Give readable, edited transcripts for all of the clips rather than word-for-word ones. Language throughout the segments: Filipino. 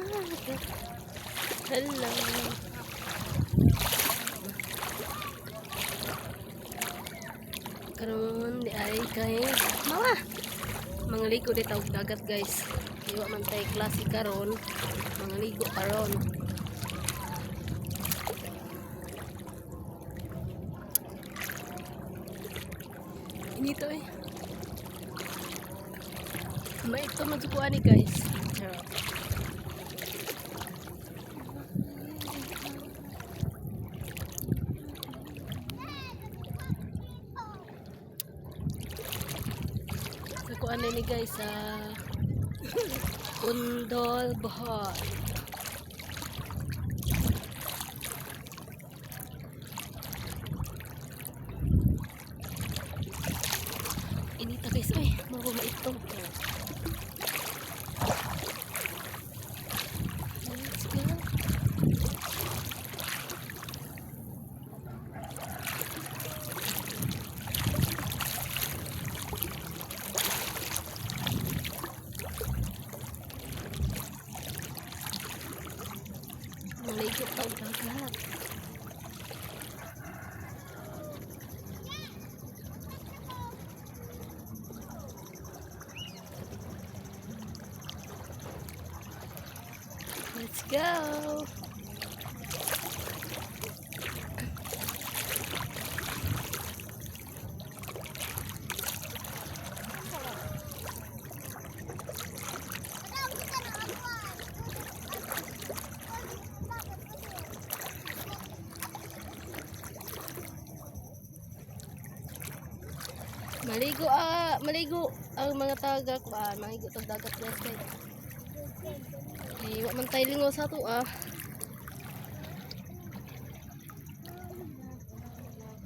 Hello. Karon di ay kay mama. Mangaligo di tawag dagat guys. Iwa man tay klase karon. Mangaligo karon. Inito eh. May ito magsukuan ni guys. Charot. Kuan ni guys sa Undol Bohol. Ini ta guys, ay mau maitong. Let's go. Maligo tau dagat. Let's go. Maligo ang mga taga kuan, maligo tag dagat guys. Eh, wa man tay lingaw sa to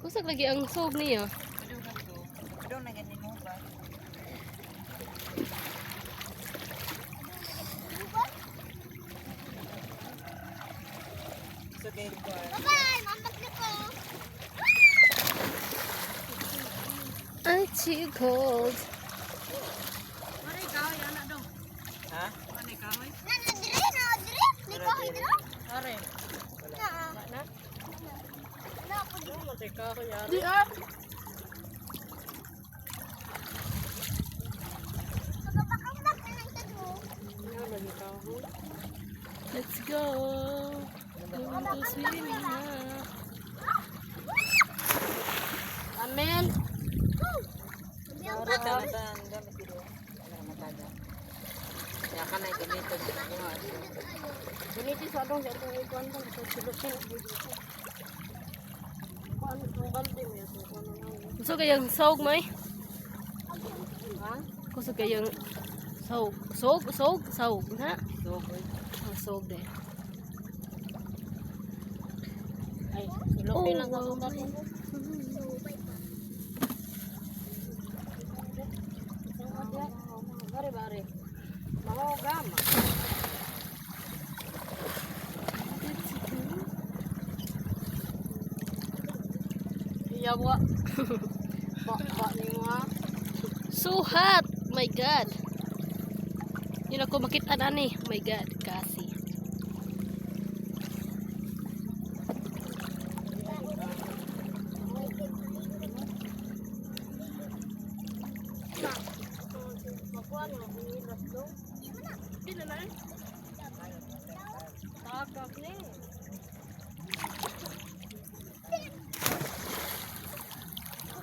Kusag lagi ang sog niya. Aduh na ganin mo ba? Okay, bye. Mamat na ko. I'm too cold. Mari kahoy anak dong. Ha? Mari kahoy. Na dire. Ni kahoy dire. Are. Na. Na ako dire. Mari kahoy are. Di Pagpapakambak na lang tado. Mari kahoy. Let's go. Going to swimming na. Amen. Ganito sa atong sa atong ikuan tong sa sulutin. Paano tong balde mo sa kuno na? Gusto kayang sog may? Ha? Gusto kayang sog. Sog na. Sog de. Ay, sulutin lang wow. ako ba ko. Bare. Mau gama. Iya, Bu. Pak ni mo ha. So hot. My God. Yun ako makita na ni. My God. Kasi. Makuha mo hinilas do. Pila na? Takak ni.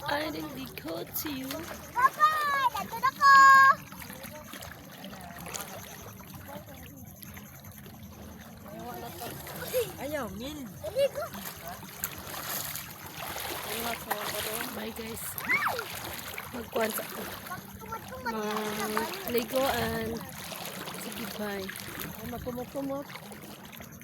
I didn't be caught to you. Papa, dato na ko. Ayaw, min. Dili ko. Bye guys. Magkuhan sa Kumat-kumat. liguan. Sige bye. Ay, makumot-kumot.